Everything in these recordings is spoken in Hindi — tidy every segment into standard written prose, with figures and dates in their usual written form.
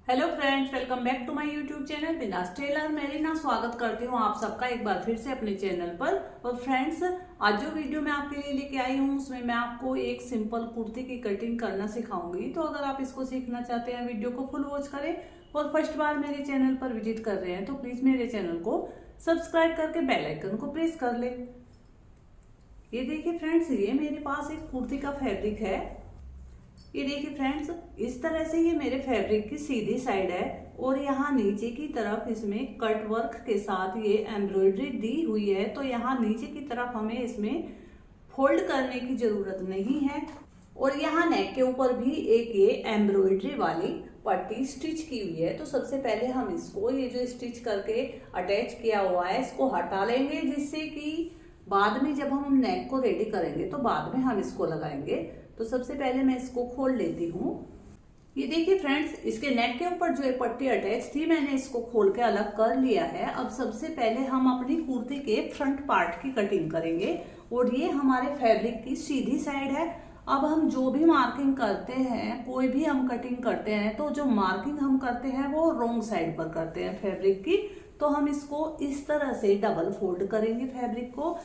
Hello friends, welcome back to my YouTube channel Bindaas tailor. मेरी स्वागत करती हूँ आप सबका एक बार फिर से अपने चैनल पर। और फ्रेंड्स, आज जो वीडियो मैं आपके लिए लेके आई हूँ उसमें मैं आपको एक सिंपल कुर्ती की कटिंग करना सिखाऊंगी। तो अगर आप इसको सीखना चाहते हैं वीडियो को फुल वॉच करें और फर्स्ट बार मेरे चैनल पर विजिट कर रहे हैं तो प्लीज मेरे चैनल को सब्सक्राइब करके बेल आइकन को प्रेस कर ले। ये देखिए फ्रेंड्स, ये मेरे पास एक कुर्ती का फैब्रिक है। ये देखिए फ्रेंड्स, इस तरह से ये मेरे फैब्रिक की सीधी साइड है और यहाँ नीचे की तरफ इसमें कट वर्क के साथ ये एम्ब्रॉयडरी दी हुई है। तो यहाँ नीचे की तरफ हमें इसमें फोल्ड करने की जरूरत नहीं है। और यहाँ नेक के ऊपर भी एक ये एम्ब्रॉयडरी वाली पट्टी स्टिच की हुई है। तो सबसे पहले हम इसको ये जो स्टिच करके अटैच किया हुआ है इसको हटा लेंगे, जिससे कि बाद में जब हम नेक को रेडी करेंगे तो बाद में हम इसको लगाएंगे। तो सबसे पहले मैं इसको खोल लेती हूँ। ये देखिए फ्रेंड्स, इसके नेक के ऊपर जो ये पट्टी अटैच थी मैंने इसको खोल के अलग कर लिया है। अब सबसे पहले हम अपनी कुर्ती के फ्रंट पार्ट की कटिंग करेंगे और ये हमारे फैब्रिक की सीधी साइड है। अब हम जो भी मार्किंग करते हैं, कोई भी हम कटिंग करते हैं, तो जो मार्किंग हम करते हैं वो रोंग साइड पर करते हैं फैब्रिक की। तो हम इसको इस तरह से डबल फोल्ड करेंगे फैब्रिक को।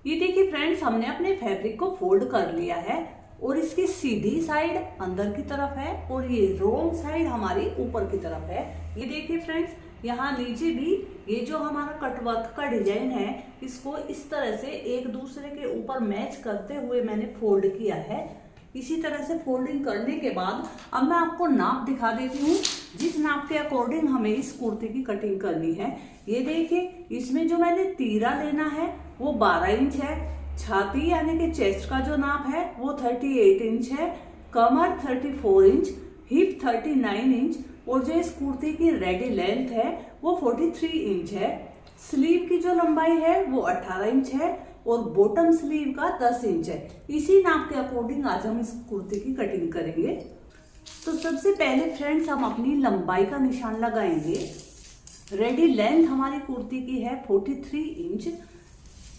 ये देखिए फ्रेंड्स, हमने अपने फैब्रिक को फोल्ड कर लिया है और इसकी सीधी साइड अंदर की तरफ है और ये रोंग साइड हमारी ऊपर की तरफ है। ये देखिए फ्रेंड्स, यहाँ नीचे भी ये जो हमारा कटवर्क का डिजाइन है इसको इस तरह से एक दूसरे के ऊपर मैच करते हुए मैंने फोल्ड किया है। इसी तरह से फोल्डिंग करने के बाद अब मैं आपको नाप दिखा देती हूँ, जिस नाप के अकॉर्डिंग हमें इस कुर्ती की कटिंग करनी है। ये देखिए, इसमें जो मैंने तीरा लेना है वो 12 इंच है। छाती यानी कि चेस्ट का जो नाप है वो 38 इंच है। कमर 34 इंच, हिप 39 इंच और जो इस कुर्ती की रेडी लेंथ है वो 43 इंच है। स्लीव की जो लंबाई है वो 18 इंच है और बॉटम स्लीव का 10 इंच है। इसी नाप के अकॉर्डिंग आज हम इस कुर्ती की कटिंग करेंगे। तो सबसे पहले फ्रेंड्स हम अपनी लंबाई का निशान लगाएंगे। रेडी लेंथ हमारी कुर्ती की है 43 इंच।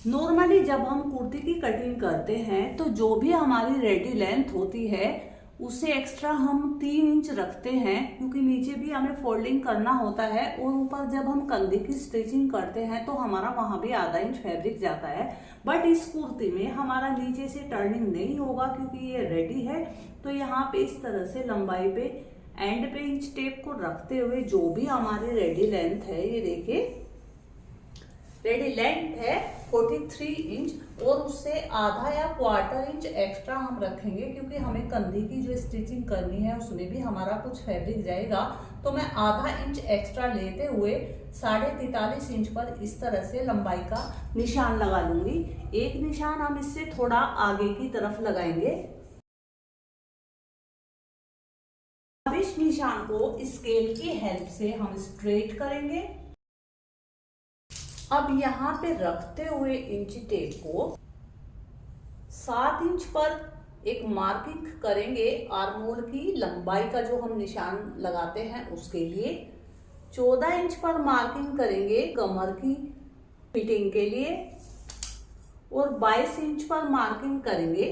नॉर्मली जब हम कुर्ती की कटिंग करते हैं तो जो भी हमारी रेडी लेंथ होती है उससे एक्स्ट्रा हम 3 इंच रखते हैं, क्योंकि नीचे भी हमें फोल्डिंग करना होता है और ऊपर जब हम कंधे की स्टिचिंग करते हैं तो हमारा वहां भी आधा इंच फैब्रिक जाता है। बट इस कुर्ती में हमारा नीचे से टर्निंग नहीं होगा क्योंकि ये रेडी है। तो यहाँ पे इस तरह से लंबाई पे एंड पे इंच टेप को रखते हुए जो भी हमारी रेडी लेंथ है, ये देखिए रेडी लेंथ है 43 इंच और उससे आधा या क्वार्टर इंच एक्स्ट्रा हम रखेंगे, क्योंकि हमें कंधे की जो स्टिचिंग करनी है उसमें भी हमारा कुछ फैब्रिक जाएगा। तो मैं आधा इंच एक्स्ट्रा लेते हुए 43.5 इंच पर इस तरह से लंबाई का निशान लगा लूंगी। एक निशान हम इससे थोड़ा आगे की तरफ लगाएंगे। अब इस निशान को स्केल की हेल्प से हम स्ट्रेट करेंगे। अब यहाँ पे रखते हुए इंच टेप को 7 इंच पर एक मार्किंग करेंगे आर्महोल की लंबाई का, जो हम निशान लगाते हैं उसके लिए। 14 इंच पर मार्किंग करेंगे कमर की फिटिंग के लिए और 22 इंच पर मार्किंग करेंगे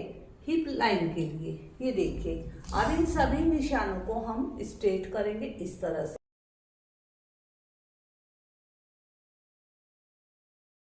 हिप लाइन के लिए। ये देखिए, अब इन सभी निशानों को हम स्ट्रेट करेंगे इस तरह से।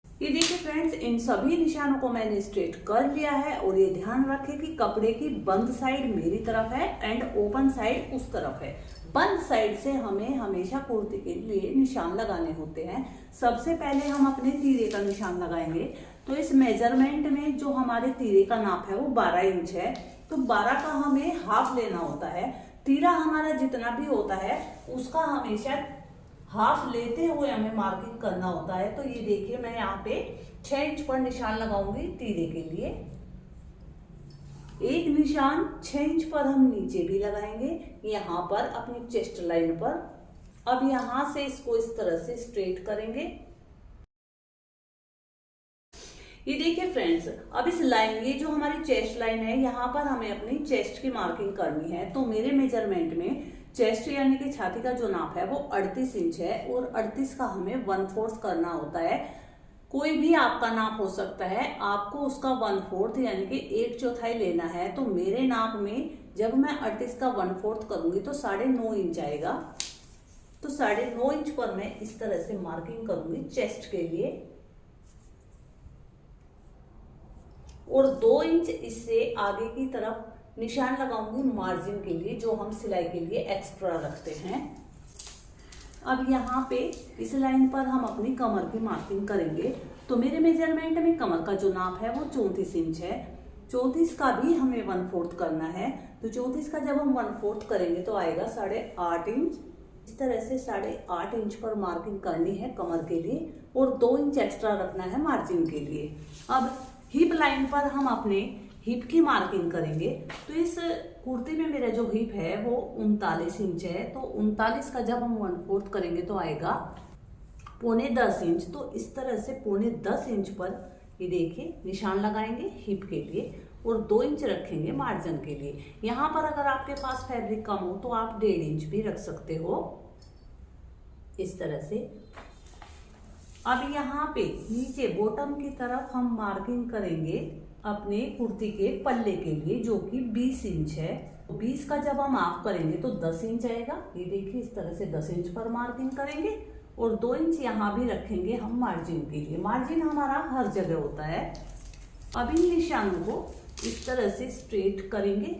ये देखिए फ्रेंड्स, इन सभी निशानों को मैंने स्ट्रेट कर लिया है और ये ध्यान रखें कि कपड़े की बंद साइड मेरी तरफ है एंड ओपन साइड उस तरफ है। बंद साइड से हमें हमेशा कुर्ती के लिए निशान लगाने होते हैं। सबसे पहले हम अपने तीरे का निशान लगाएंगे। तो इस मेजरमेंट में जो हमारे तीरे का नाप है वो 12 इंच है। तो 12 का हमें हाफ लेना होता है। तीरा हमारा जितना भी होता है उसका हमेशा हाफ लेते हुए हमें मार्किंग करना होता है। तो ये देखिए, मैं यहाँ पे 6 इंच पर निशान लगाऊंगी तीरे के लिए। एक निशान 6 इंच पर हम नीचे भी लगाएंगे, यहाँ पर अपनी चेस्ट लाइन पर। अब यहाँ से इसको इस तरह से स्ट्रेट करेंगे। ये देखिए फ्रेंड्स, अब इस लाइन, ये जो हमारी चेस्ट लाइन है, यहाँ पर हमें अपनी चेस्ट की मार्किंग करनी है। तो मेरे मेजरमेंट में चेस्ट यानी कि छाती का जो नाप है वो 38 इंच है और 38 का हमें 1/4 करना होता है। कोई भी आपका नाप हो सकता है, आपको उसका 1/4 यानी कि 1/4 लेना है। तो मेरे नाप में जब मैं 38 का 1/4 करूंगी तो 9.5 इंच आएगा। तो 9.5 इंच पर मैं इस तरह से मार्किंग करूंगी चेस्ट के लिए, और 2 इंच इससे आगे की तरफ निशान लगाऊंगी मार्जिन के लिए, जो हम सिलाई के लिए एक्स्ट्रा रखते हैं। अब यहाँ पे इस लाइन पर हम अपनी कमर की मार्किंग करेंगे। तो मेरे मेजरमेंट में कमर का जो नाप है वो 34 इंच है। 34 का भी हमें 1/4 करना है। तो 34 का जब हम 1/4 करेंगे तो आएगा 8.5 इंच। इस तरह से 8.5 इंच पर मार्किंग करनी है कमर के लिए, और 2 इंच एक्स्ट्रा रखना है मार्जिन के लिए। अब हिप लाइन पर हम अपने हिप की मार्किंग करेंगे। तो इस कुर्ती में मेरा जो हिप है वो 39 इंच है। तो 39 का जब हम 1/4 करेंगे तो आएगा 9.25 इंच। तो इस तरह से 9.25 इंच पर ये देखिए निशान लगाएंगे हिप के लिए, और 2 इंच रखेंगे मार्जिन के लिए। यहाँ पर अगर आपके पास फैब्रिक कम हो तो आप 1.5 इंच भी रख सकते हो इस तरह से। अब यहाँ पे नीचे बॉटम की तरफ हम मार्किंग करेंगे अपने कुर्ती के पल्ले के लिए, जो कि 20 इंच है। 20 का जब हम हाफ करेंगे तो 10 इंच आएगा। ये देखिए इस तरह से 10 इंच पर मार्किंग करेंगे, और 2 इंच यहाँ भी रखेंगे हम मार्जिन के लिए। मार्जिन हमारा हर जगह होता है। अब इन निशानों को इस तरह से स्ट्रेट करेंगे।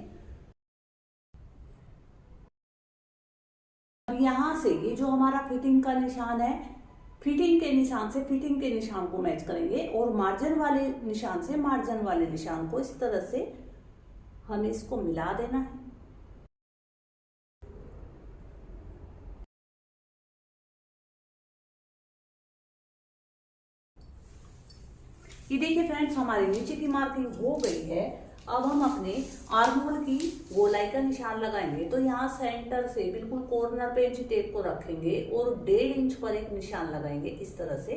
अब यहाँ से ये जो हमारा फिटिंग का निशान है, फिटिंग के निशान से फिटिंग के निशान को मैच करेंगे, और मार्जिन वाले निशान से मार्जिन वाले निशान को इस तरह से हमें इसको मिला देना है। ये देखिए फ्रेंड्स, हमारे नीचे की मार्किंग हो गई है। अब हम अपने आर्म होल की गोलाई का निशान लगाएंगे। तो यहाँ सेंटर से बिल्कुल कॉर्नर पे इंच टेप को रखेंगे, और 1.5 इंच पर एक निशान लगाएंगे इस तरह से।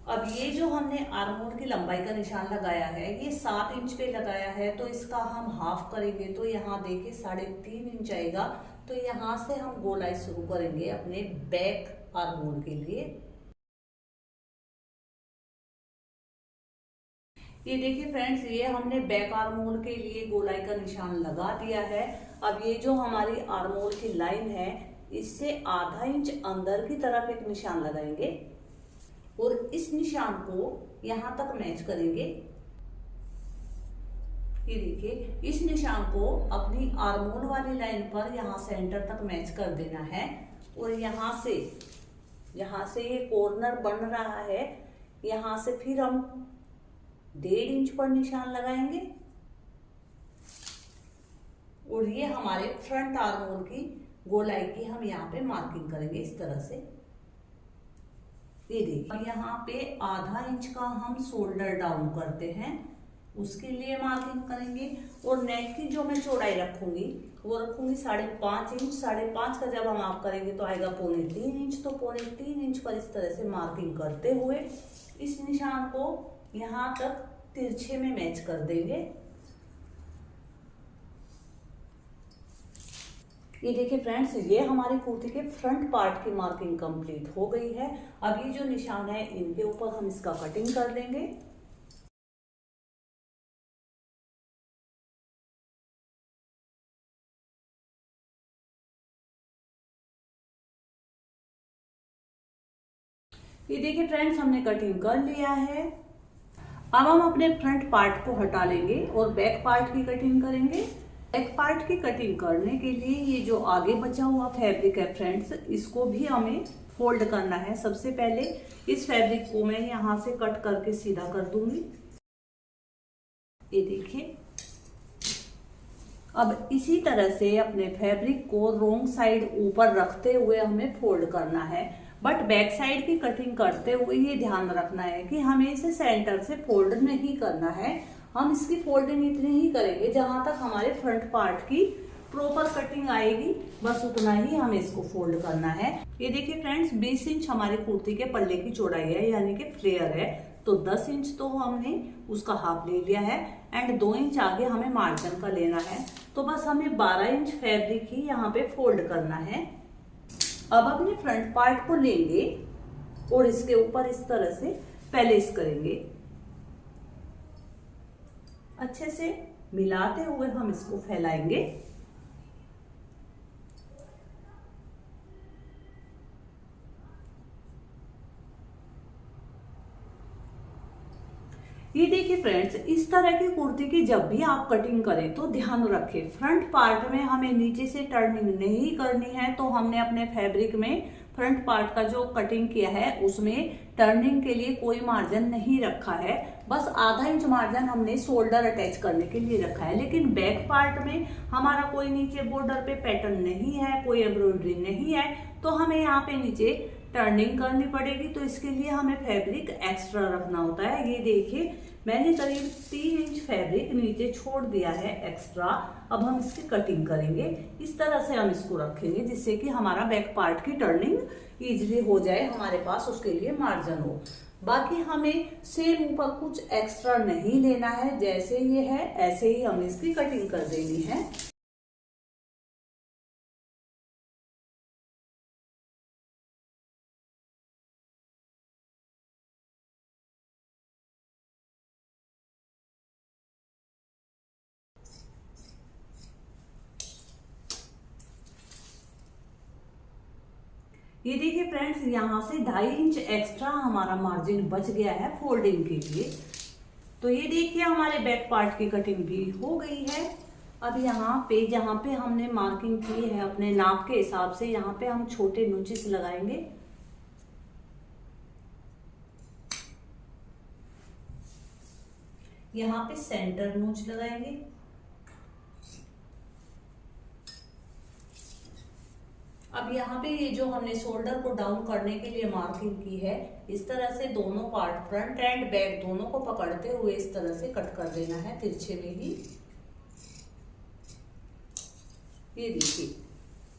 अब ये जो हमने आर्म होल की लंबाई का निशान लगाया है, ये 7 इंच पे लगाया है। तो इसका हम हाफ करेंगे तो यहाँ देखिए 3.5 इंच आएगा। तो यहाँ से हम गोलाई शुरू करेंगे अपने बैक आर्म होल के लिए। ये देखिए फ्रेंड्स, ये हमने बैक आर्म होल के लिए गोलाई का निशान लगा दिया है। अब ये जो हमारी आर्म होल की लाइन है, इससे आधा इंच अंदर की तरफ एक निशान लगाएंगे, और इस निशान को यहां तक मैच करेंगे। ये देखिए इस निशान को अपनी आर्म होल वाली लाइन पर यहां सेंटर तक मैच कर देना है, और यहां से ये कॉर्नर बन रहा है, यहां से फिर हम 1.5 इंच पर निशान लगाएंगे, और ये हमारे फ्रंट आर्म होल की गोलाई की हम यहाँ पे मार्किंग करेंगे इस तरह से। ये देखिए यहाँ पे आधा इंच का हम शोल्डर डाउन करते हैं, उसके लिए मार्किंग करेंगे। और नेक की जो मैं चौड़ाई रखूंगी वो रखूंगी 5.5 इंच। 5.5 का जब हम आप करेंगे तो आएगा 3.25 इंच। तो 3.25 इंच पर इस तरह से मार्किंग करते हुए इस निशान को यहाँ तक तिरछे में मैच कर देंगे। ये देखिए फ्रेंड्स, ये हमारी कुर्ती के फ्रंट पार्ट की मार्किंग कंप्लीट हो गई है। अब ये जो निशान है इनके ऊपर हम इसका कटिंग कर लेंगे। ये देखिए फ्रेंड्स, हमने कटिंग कर लिया है। अब हम अपने फ्रंट पार्ट को हटा लेंगे और बैक पार्ट की कटिंग करेंगे। बैक पार्ट की कटिंग करने के लिए ये जो आगे बचा हुआ फैब्रिक है फ्रेंड्स, इसको भी हमें फोल्ड करना है। सबसे पहले इस फैब्रिक को मैं यहाँ से कट करके सीधा कर दूंगी। ये देखिए, अब इसी तरह से अपने फैब्रिक को रोंग साइड ऊपर रखते हुए हमें फोल्ड करना है। बट बैक साइड की कटिंग करते हुए ये ध्यान रखना है कि हमें इसे सेंटर से फोल्ड नहीं करना है। हम इसकी फोल्डिंग इतनी ही करेंगे जहां तक हमारे फ्रंट पार्ट की प्रॉपर कटिंग आएगी, बस उतना ही हमें इसको फोल्ड करना है। ये देखिए फ्रेंड्स, 20 इंच हमारी कुर्ती के पल्ले की चौड़ाई है, यानी कि फ्लेयर है। तो 10 इंच तो हमने उसका हाफ ले लिया है, एंड 2 इंच आगे हमें मार्जिन का लेना है। तो बस हमें 12 इंच फैब्रिक ही यहाँ पे फोल्ड करना है। अब अपने फ्रंट पार्ट को लेंगे और इसके ऊपर इस तरह से पैलेस करेंगे। अच्छे से मिलाते हुए हम इसको फैलाएंगे। ये देखिए फ्रेंड्स, इस तरह की कुर्ती की जब भी आप कटिंग करें तो ध्यान रखें, फ्रंट पार्ट में हमें नीचे से टर्निंग नहीं करनी है। तो हमने अपने फैब्रिक में फ्रंट पार्ट का जो कटिंग किया है उसमें टर्निंग के लिए कोई मार्जिन नहीं रखा है, बस आधा इंच मार्जिन हमने शोल्डर अटैच करने के लिए रखा है। लेकिन बैक पार्ट में हमारा कोई नीचे बॉर्डर पे पैटर्न नहीं है, कोई एम्ब्रॉयडरी नहीं है, तो हमें यहाँ पे नीचे टर्निंग करनी पड़ेगी। तो इसके लिए हमें फैब्रिक एक्स्ट्रा रखना होता है। ये देखिए मैंने करीब 3 इंच फैब्रिक नीचे छोड़ दिया है एक्स्ट्रा। अब हम इसकी कटिंग करेंगे। इस तरह से हम इसको रखेंगे जिससे कि हमारा बैक पार्ट की टर्निंग इजीली हो जाए, हमारे पास उसके लिए मार्जिन हो। बाकी हमें सेम ऊपर कुछ एक्स्ट्रा नहीं लेना है, जैसे ये है ऐसे ही हमें इसकी कटिंग कर देनी है। ये देखिए फ्रेंड्स, यहाँ से 2.5 इंच एक्स्ट्रा हमारा मार्जिन बच गया है फोल्डिंग के लिए। तो ये देखिए हमारे बैक पार्ट की कटिंग भी हो गई है। अब यहाँ पे जहाँ पे हमने मार्किंग की है अपने नाप के हिसाब से, यहाँ पे हम छोटे नोचेस लगाएंगे। यहाँ पे सेंटर नोच लगाएंगे। अब यहाँ पे ये जो हमने शोल्डर को डाउन करने के लिए मार्किंग की है, इस तरह से दोनों पार्ट फ्रंट एंड बैक दोनों को पकड़ते हुए इस तरह से कट कर देना है तिरछे में ही। ये देखिए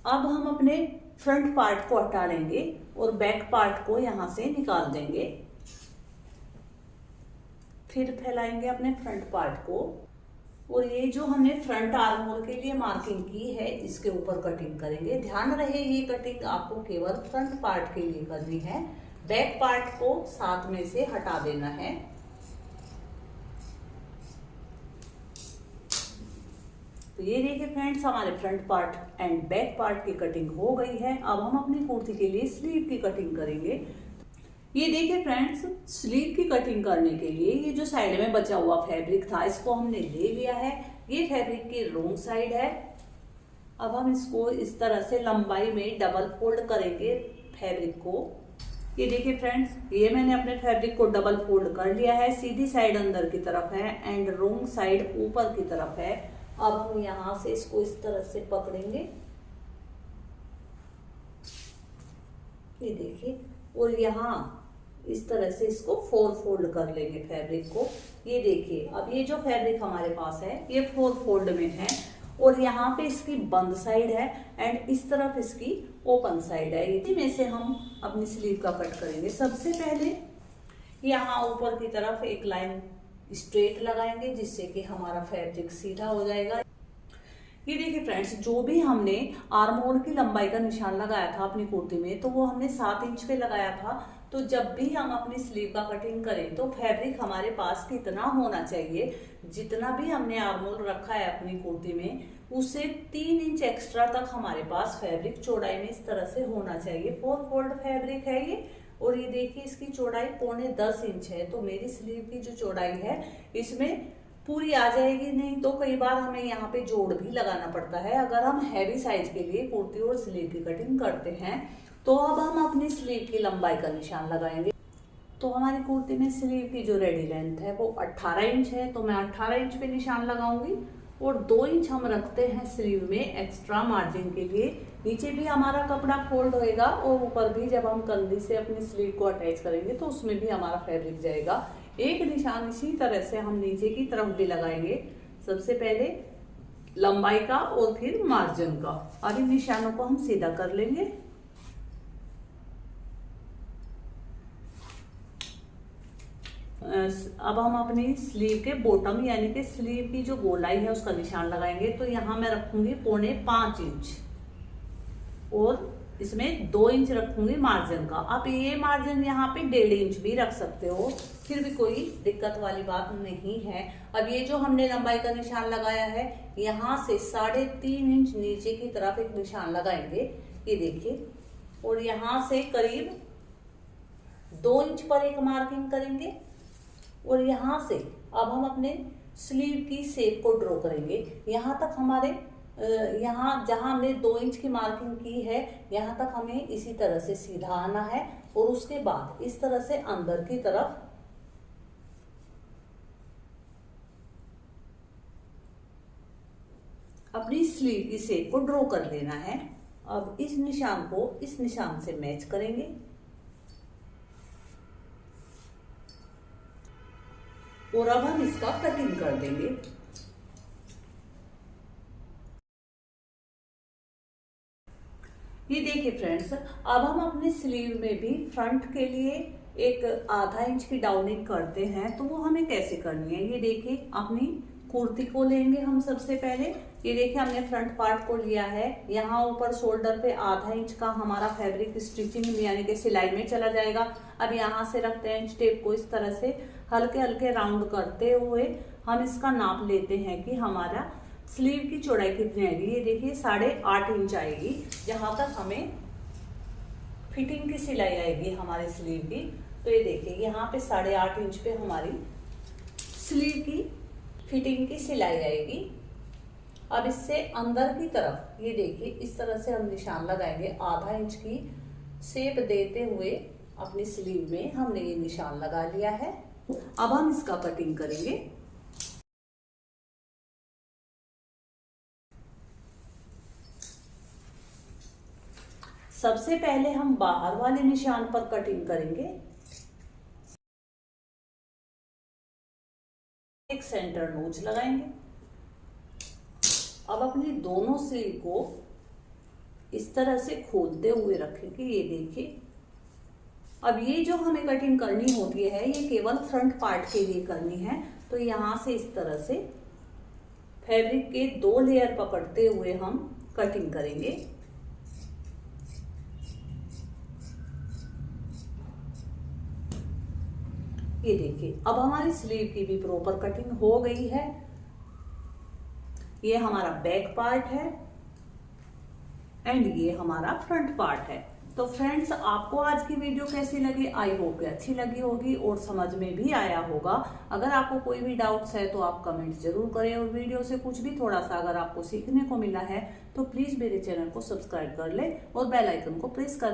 अब हम अपने फ्रंट पार्ट को हटा लेंगे और बैक पार्ट को यहाँ से निकाल देंगे। फिर फैलाएंगे अपने फ्रंट पार्ट को और ये जो हमने फ्रंट आर्म होल के लिए मार्किंग की है इसके ऊपर कटिंग करेंगे। ध्यान रहे ये कटिंग आपको केवल फ्रंट पार्ट के लिए करनी है, बैक पार्ट को साथ में से हटा देना है। तो ये देखिए फ्रेंड्स, हमारे front part and back part की कटिंग हो गई है। अब हम अपनी कुर्ती के लिए स्लीव की कटिंग करेंगे। ये देखिए फ्रेंड्स, स्लीव की कटिंग करने के लिए ये जो साइड में बचा हुआ फैब्रिक था इसको हमने ले लिया है। ये फैब्रिक की रोंग साइड है। अब हम इसको इस तरह से लंबाई में डबल फोल्ड करेंगे फैब्रिक को। ये देखिए फ्रेंड्स, ये मैंने अपने फैब्रिक को डबल फोल्ड कर लिया है। सीधी साइड अंदर की तरफ है एंड रोंग साइड ऊपर की तरफ है। अब हम यहाँ से इसको इस तरह से पकड़ेंगे, ये देखिए, और यहाँ इस तरह से इसको 4 फोल्ड कर लेंगे फैब्रिक को। ये देखिए अब ये जो फैब्रिक हमारे पास है ये 4 फोल्ड में है और यहाँ पे इसकी बंद साइड है एंड इस तरफ इसकी ओपन साइड है। इसी में से हम अपनी स्लीव का कट करेंगे। सबसे पहले यहाँ ऊपर की तरफ एक लाइन स्ट्रेट लगाएंगे जिससे कि हमारा फैब्रिक सीधा हो जाएगा। ये देखिए फ्रेंड्स, जो भी हमने आर्म होल की लंबाई का निशान लगाया था अपनी कुर्ती में तो वो हमने 7 इंच पे लगाया था। तो जब भी हम अपनी स्लीव का कटिंग करें तो फैब्रिक हमारे पास कितना होना चाहिए, जितना भी हमने आर्म होल रखा है अपनी कुर्ती में उससे 3 इंच एक्स्ट्रा तक हमारे पास फैब्रिक चौड़ाई में इस तरह से होना चाहिए। 4 फोल्ड फैब्रिक है ये और ये देखिए इसकी चौड़ाई 9.25 इंच है। तो मेरी स्लीव की जो चौड़ाई है इसमें पूरी आ जाएगी, नहीं तो कई बार हमें यहाँ पे जोड़ भी लगाना पड़ता है अगर हम हैवी साइज के लिए कुर्ती और स्लीव की कटिंग करते हैं। तो अब हम अपनी स्लीव की लंबाई का निशान लगाएंगे। तो हमारी कुर्ती में स्लीव की जो रेडी लेंथ है वो 18 इंच है, तो मैं 18 इंच पे निशान लगाऊंगी और 2 इंच हम रखते हैं स्लीव में एक्स्ट्रा मार्जिन के लिए। नीचे भी हमारा कपड़ा फोल्ड होएगा और ऊपर भी जब हम कंधी से अपनी स्लीव को अटैच करेंगे तो उसमें भी हमारा फैब्रिक जाएगा। एक निशान इसी तरह से हम नीचे की तरफ भी लगाएंगे, सबसे पहले लंबाई का और फिर मार्जिन का। और इन निशानों को हम सीधा कर लेंगे। अब हम अपनी स्लीव के बॉटम यानी कि स्लीव की जो गोलाई है उसका निशान लगाएंगे। तो यहाँ मैं रखूंगी 4.25 इंच और इसमें 2 इंच रखूंगी मार्जिन का। आप ये मार्जिन यहाँ पे 1.5 इंच भी रख सकते हो, फिर भी कोई दिक्कत वाली बात नहीं है। अब ये जो हमने लंबाई का निशान लगाया है, यहाँ से 3.5 इंच नीचे की तरफ एक निशान लगाएंगे, ये देखिए, और यहाँ से करीब 2 इंच पर एक मार्किंग करेंगे, और यहाँ से अब हम अपने स्लीव की शेप को ड्रॉ करेंगे। यहाँ तक हमारे यहाँ जहां हमने 2 इंच की मार्किंग की है, यहाँ तक हमें इसी तरह से सीधा आना है, और उसके बाद इस तरह से अंदर की तरफ अपनी स्लीव की शेप को ड्रॉ कर लेना है। अब इस निशान को इस निशान से मैच करेंगे, और अब हम इसका कटिंग कर देंगे। ये देखिए फ्रेंड्स, अब हम अपने स्लीव में भी फ्रंट के लिए एक ½ इंच की डाउनिंग करते हैं, तो वो हमें कैसे करनी है। ये देखिए, अपनी कुर्ती को लेंगे हम सबसे पहले। ये देखिए, हमने फ्रंट पार्ट को लिया है, यहाँ ऊपर शोल्डर पे ½ इंच का हमारा फैब्रिक स्टिचिंग यानी कि सिलाई में चला जाएगा। अब यहाँ से रखते हैं स्टेप को इस तरह से हल्के हल्के राउंड करते हुए हम इसका नाप लेते हैं कि हमारा स्लीव की चौड़ाई कितनी आएगी। ये देखिए 8.5 इंच आएगी, जहां तक हमें फिटिंग की सिलाई आएगी हमारे स्लीव की। तो ये देखिए, यहाँ पे 8.5 इंच पे हमारी स्लीव की फिटिंग की सिलाई आएगी। अब इससे अंदर की तरफ ये देखिए, इस तरह से हम निशान लगाएंगे। ½ इंच की शेप देते हुए अपनी स्लीव में हमने ये निशान लगा लिया है। अब हम इसका कटिंग करेंगे। सबसे पहले हम बाहर वाले निशान पर कटिंग करेंगे, एक सेंटर नोच लगाएंगे। अब अपनी दोनों स्लीव को इस तरह से खोलते हुए रखेंगे। ये देखिए, अब ये जो हमें कटिंग करनी होती है, ये केवल फ्रंट पार्ट के लिए करनी है। तो यहां से इस तरह से फैब्रिक के 2 लेयर पकड़ते हुए हम कटिंग करेंगे। ये देखिए, अब हमारी स्लीव की भी प्रॉपर कटिंग हो गई है। ये हमारा बैक पार्ट है एंड ये हमारा फ्रंट पार्ट है। तो फ्रेंड्स, आपको आज की वीडियो कैसी लगी? आई होप कि अच्छी लगी होगी और समझ में भी आया होगा। अगर आपको कोई भी डाउट्स है तो आप कमेंट जरूर करें, और वीडियो से कुछ भी थोड़ा सा अगर आपको सीखने को मिला है तो प्लीज मेरे चैनल को सब्सक्राइब कर ले और बेल आइकन को प्रेस कर ले।